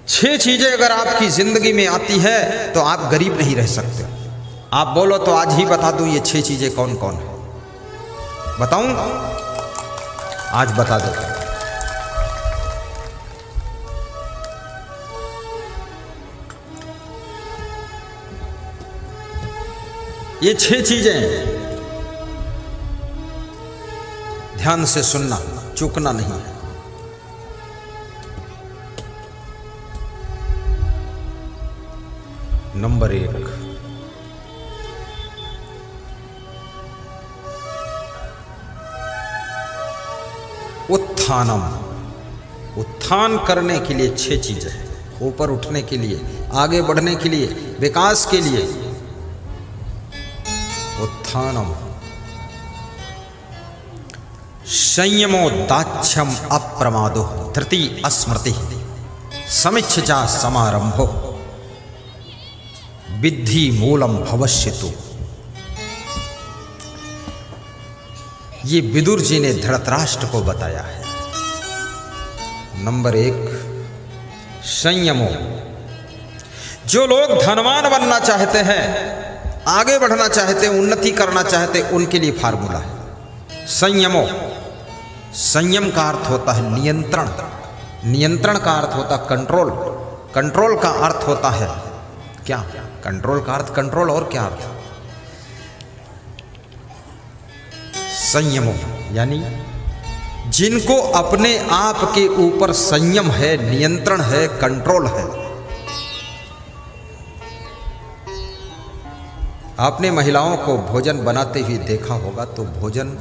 छह चीजें अगर आपकी जिंदगी में आती है तो आप गरीब नहीं रह सकते। आप बोलो तो आज ही बता दूं ये छह चीजें कौन कौन है। बताऊं? आज बता दो। ये छह चीजें ध्यान से सुनना, चूकना नहीं है। नंबर 1, उत्थानम। उत्थान करने के लिए छह चीजें हैं। ऊपर उठने के लिए, आगे बढ़ने के लिए, विकास के लिए। उत्थानम। संयमो दाक्ष्यम अप्रमादो धृति अस्मृति समिच्छा समारंभो विद्धि मूलम भविष्यतु। ये विदुर जी ने धृतराष्ट्र को बताया है। नंबर 1, संयमो। जो लोग धनवान बनना चाहते हैं, आगे बढ़ना चाहते हैं, उन्नति करना चाहते हैं, उनके लिए फार्मूला है संयमो। संयम का अर्थ होता है नियंत्रण। नियंत्रण का अर्थ होता है कंट्रोल। कंट्रोल का अर्थ होता है क्या? कंट्रोल का अर्थ कंट्रोल, और क्या अर्थ? संयमो यानी जिनको अपने आप के ऊपर संयम है, नियंत्रण है, कंट्रोल है। आपने महिलाओं को भोजन बनाते हुए देखा होगा, तो भोजन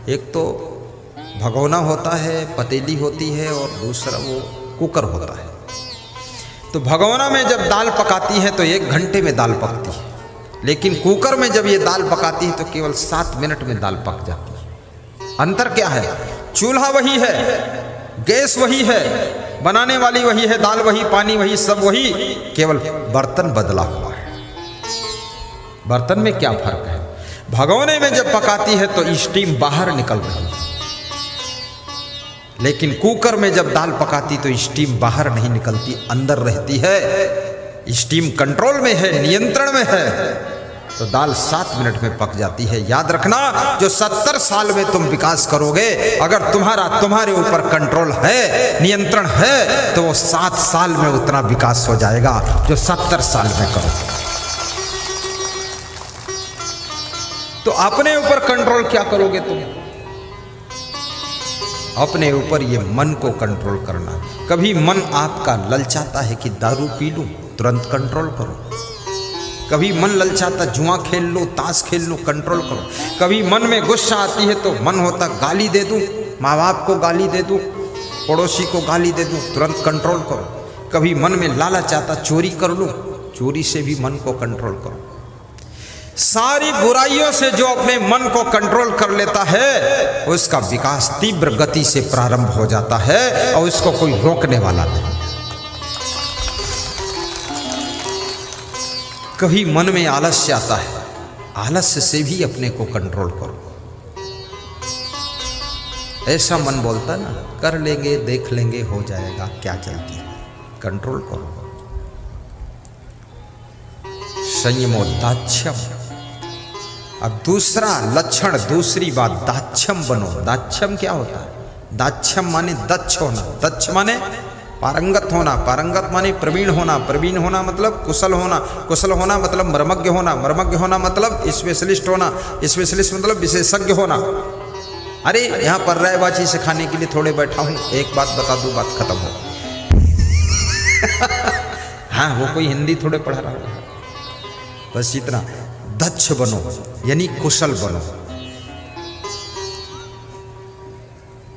एक तो भगोना होता है, पतीली होती है, और दूसरा वो कुकर होता है। तो भगोना में जब दाल पकाती है तो 1 घंटे में दाल पकती है, लेकिन कुकर में जब ये दाल पकाती है तो केवल 7 मिनट में दाल पक जाती है। अंतर क्या है? चूल्हा वही है, गैस वही है, बनाने वाली वही है, दाल वही, पानी वही, सब वही, केवल बर्तन बदला हुआ है। बर्तन में क्या फर्क है? भगोने में जब पकाती है तो स्टीम बाहर निकल रही है, लेकिन कुकर में जब दाल पकाती तो स्टीम बाहर नहीं निकलती, अंदर रहती है। स्टीम कंट्रोल में है, नियंत्रण में है, तो दाल 7 मिनट में पक जाती है। याद रखना, जो 70 साल में तुम विकास करोगे, अगर तुम्हारे ऊपर कंट्रोल है, नियंत्रण है, तो वो 7 साल में उतना विकास हो जाएगा जो 70 साल में करोगे। तो अपने ऊपर कंट्रोल क्या करोगे तुम? अपने ऊपर ये मन को कंट्रोल करना। कभी मन आपका ललचाता है कि दारू पी लूं, तुरंत कंट्रोल करो। कभी मन ललचाता जुआ खेल लो, ताश खेल लो, कंट्रोल करो। कभी मन में गुस्सा आती है तो मन होता गाली दे दूं, माँ बाप को गाली दे दूं, पड़ोसी को गाली दे दूं, तुरंत कंट्रोल करो। कभी मन में लालच आता चोरी कर लूं, चोरी से भी मन को कंट्रोल करो। सारी बुराइयों से जो अपने मन को कंट्रोल कर लेता है, उसका विकास तीव्र गति से प्रारंभ हो जाता है और उसको कोई रोकने वाला नहीं। कभी मन में आलस्य आता है, आलस्य से भी अपने को कंट्रोल करो। ऐसा मन बोलता ना, कर लेंगे, देख लेंगे, हो जाएगा, क्या जल्दी है, कंट्रोल करो। संयमो दाक्ष्यम। अब दूसरा लक्षण, दूसरी बात, दाक्ष्यम बनो। दाक्ष्यम क्या होता है? दाक्ष्यम माने दक्ष होना। दक्ष माने पारंगत होना। पारंगत माने प्रवीण होना। प्रवीण होना मतलब कुशल होना। कुशल होना मतलब मर्मज्ञ होना। मर्मज्ञ होना मतलब स्पेशलिस्ट होना। स्पेशलिस्ट मतलब विशेषज्ञ होना। अरे यहाँ पर रायबाची सिखाने के लिए थोड़े बैठा हूँ, एक बात बता दूँ, बात खत्म हो। हाँ, वो कोई हिंदी थोड़े पढ़ा रहा है, बस इतना। दक्ष बनो यानी कुशल बनो।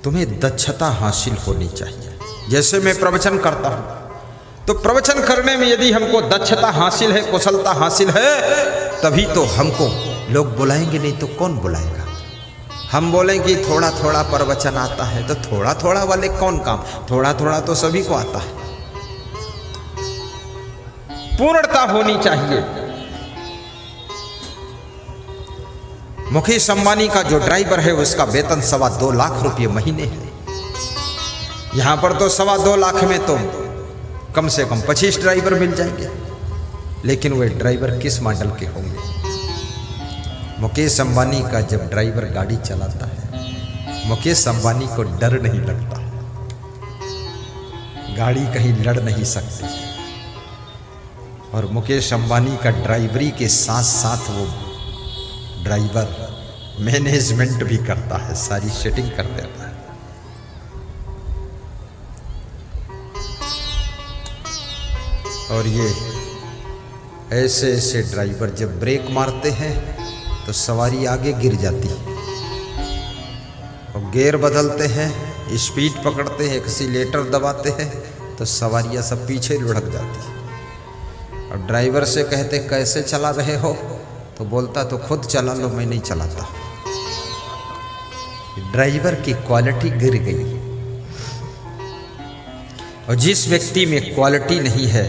तुम्हें दक्षता हासिल होनी चाहिए। जैसे मैं प्रवचन करता हूं, तो प्रवचन करने में यदि हमको दक्षता हासिल है, कुशलता हासिल है, तभी तो हमको लोग बुलाएंगे, नहीं तो कौन बुलाएगा? हम बोलेंगे थोड़ा थोड़ा प्रवचन आता है, तो थोड़ा थोड़ा वाले कौन काम? थोड़ा थोड़ा तो सभी को आता है। पूर्णता होनी चाहिए। मुकेश अंबानी का जो ड्राइवर है उसका वेतन 2.25 लाख रुपये महीने है। यहां पर तो 2.25 लाख में तो कम से कम 25 ड्राइवर मिल जाएंगे, लेकिन वे ड्राइवर किस मॉडल के होंगे? मुकेश अंबानी का जब ड्राइवर गाड़ी चलाता है, मुकेश अंबानी को डर नहीं लगता, गाड़ी कहीं लड़ नहीं सकती। और मुकेश अंबानी का ड्राइवरी के साथ साथ वो ड्राइवर मैनेजमेंट भी करता है, सारी सेटिंग कर देता है। और ये ऐसे ऐसे ड्राइवर जब ब्रेक मारते हैं तो सवारी आगे गिर जाती है, और गियर बदलते हैं, स्पीड पकड़ते हैं, एक्सीलेटर दबाते हैं तो सवारियाँ सब पीछे लुढ़क जाती है। और ड्राइवर से कहते कैसे चला रहे हो, तो बोलता तो खुद चला लो, मैं नहीं चलाता। ड्राइवर की क्वालिटी गिर गई। और जिस व्यक्ति में क्वालिटी नहीं है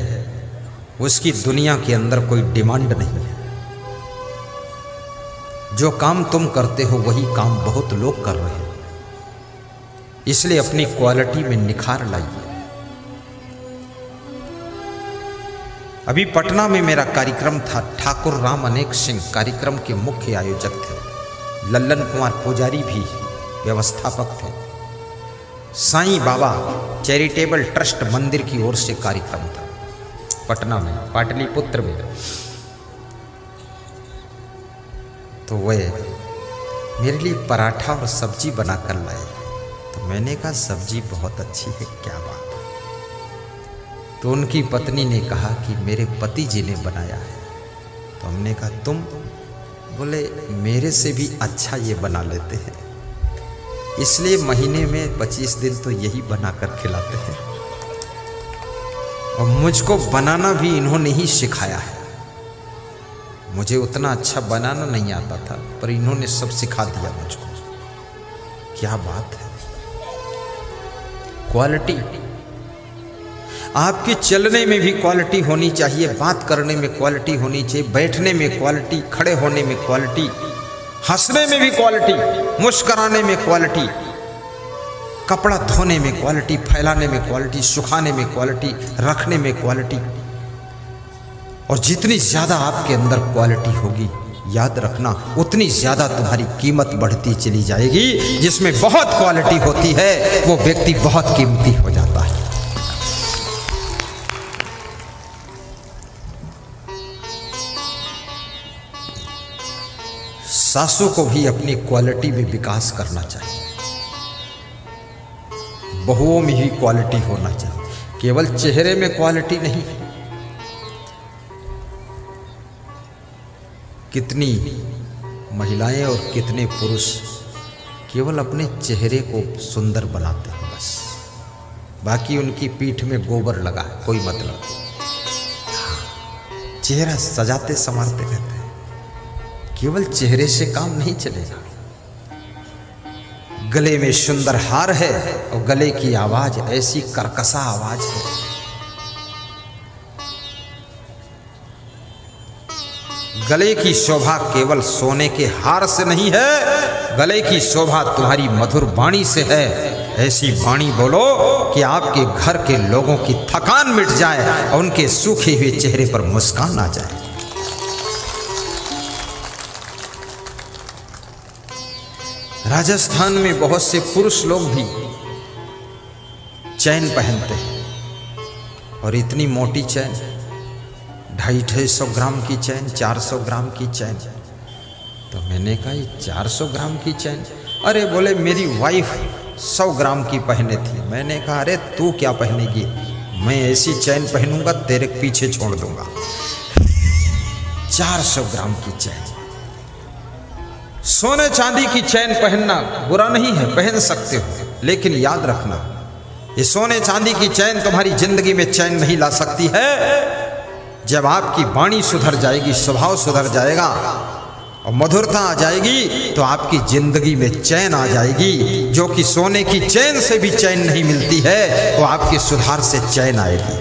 उसकी दुनिया के अंदर कोई डिमांड नहीं है। जो काम तुम करते हो वही काम बहुत लोग कर रहे हैं, इसलिए अपनी क्वालिटी में निखार लाइए। अभी पटना में मेरा कार्यक्रम था, ठाकुर राम अनेक सिंह कार्यक्रम के मुख्य आयोजक थे, लल्लन कुमार पुजारी भी व्यवस्थापक थे। साईं बाबा चैरिटेबल ट्रस्ट मंदिर की ओर से कार्यक्रम था पटना में, पाटलिपुत्र में। तो वे मेरे लिए पराठा और सब्जी बनाकर लाए, तो मैंने कहा सब्जी बहुत अच्छी है, क्या बात है। तो उनकी पत्नी ने कहा कि मेरे पति जी ने बनाया है। तो हमने कहा तुम? बोले मेरे से भी अच्छा ये बना लेते हैं, इसलिए महीने में 25 दिन तो यही बनाकर खिलाते हैं। और मुझको बनाना भी इन्होंने ही सिखाया है। मुझे उतना अच्छा बनाना नहीं आता था, पर इन्होंने सब सिखा दिया मुझको। क्या बात है, क्वालिटी। आपके चलने में भी क्वालिटी होनी चाहिए, बात करने में क्वालिटी होनी चाहिए, बैठने में क्वालिटी, खड़े होने में क्वालिटी, हंसने में भी क्वालिटी, मुस्कुराने में क्वालिटी, कपड़ा धोने में क्वालिटी, फैलाने में क्वालिटी, सुखाने में क्वालिटी, रखने में क्वालिटी। और जितनी ज़्यादा आपके अंदर क्वालिटी होगी, याद रखना उतनी ज़्यादा तुम्हारी कीमत बढ़ती चली जाएगी। जिसमें बहुत क्वालिटी होती है वो व्यक्ति बहुत कीमती हो जाता है। सासू को भी अपनी क्वालिटी में विकास करना चाहिए, बहुओं में ही क्वालिटी होना चाहिए, केवल चेहरे में क्वालिटी नहीं। कितनी महिलाएं और कितने पुरुष केवल अपने चेहरे को सुंदर बनाते हैं बस, बाकी उनकी पीठ में गोबर लगा है, कोई मतलब नहीं। चेहरा सजाते संवारते रहते हैं, केवल चेहरे से काम नहीं चलेगा। गले में सुंदर हार है और गले की आवाज ऐसी कर्कशा आवाज है, गले की शोभा केवल सोने के हार से नहीं है, गले की शोभा तुम्हारी मधुर वाणी से है। ऐसी वाणी बोलो कि आपके घर के लोगों की थकान मिट जाए और उनके सूखे हुए चेहरे पर मुस्कान आ जाए। राजस्थान में बहुत से पुरुष लोग भी चैन पहनते हैं, और इतनी मोटी चैन, 250-250 ग्राम की चैन, 400 ग्राम की चैन। तो मैंने कहा ये 400 ग्राम की चैन? अरे बोले मेरी वाइफ 100 ग्राम की पहने थी। मैंने कहा अरे तू क्या पहनेगी, मैं ऐसी चैन पहनूंगा तेरे पीछे छोड़ दूंगा। 400 ग्राम की चैन। सोने चांदी की चैन पहनना बुरा नहीं है, पहन सकते हो, लेकिन याद रखना ये सोने चांदी की चैन तुम्हारी जिंदगी में चैन नहीं ला सकती है। जब आपकी वाणी सुधर जाएगी, स्वभाव सुधर जाएगा और मधुरता आ जाएगी, तो आपकी जिंदगी में चैन आ जाएगी, जो कि सोने की चैन से भी चैन नहीं मिलती है, तो आपके सुधार से चैन आएगी।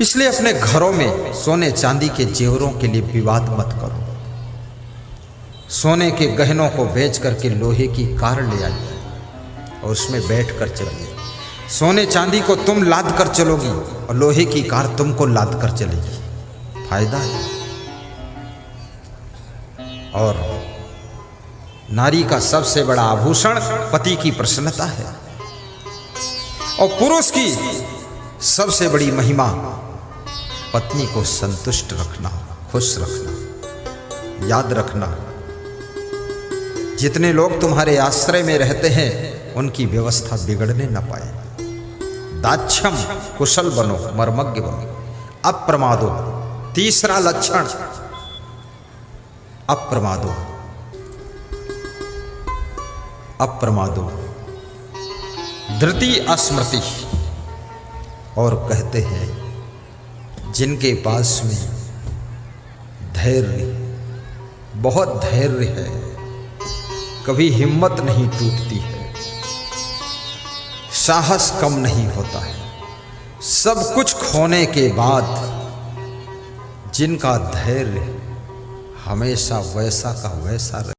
इसलिए अपने घरों में सोने चांदी के जेवरों के लिए विवाद मत करो। सोने के गहनों को बेच करके लोहे की कार ले आइए और उसमें बैठ कर चलिए। सोने चांदी को तुम लाद कर चलोगी और लोहे की कार तुमको लाद कर चलेगी, फायदा है। और नारी का सबसे बड़ा आभूषण पति की प्रसन्नता है, और पुरुष की सबसे बड़ी महिमा पत्नी को संतुष्ट रखना, खुश रखना। याद रखना, जितने लोग तुम्हारे आश्रय में रहते हैं उनकी व्यवस्था बिगड़ने न पाए। दाक्षम, कुशल बनो, मर्मज्ञ बनो। अप्रमादो, तीसरा लक्षण अप्रमादो। अप्रमादो, धृति अस्मृति। और कहते हैं जिनके पास में धैर्य, बहुत धैर्य है, कभी हिम्मत नहीं टूटती है, साहस कम नहीं होता है, सब कुछ खोने के बाद जिनका धैर्य हमेशा वैसा का वैसा रहे,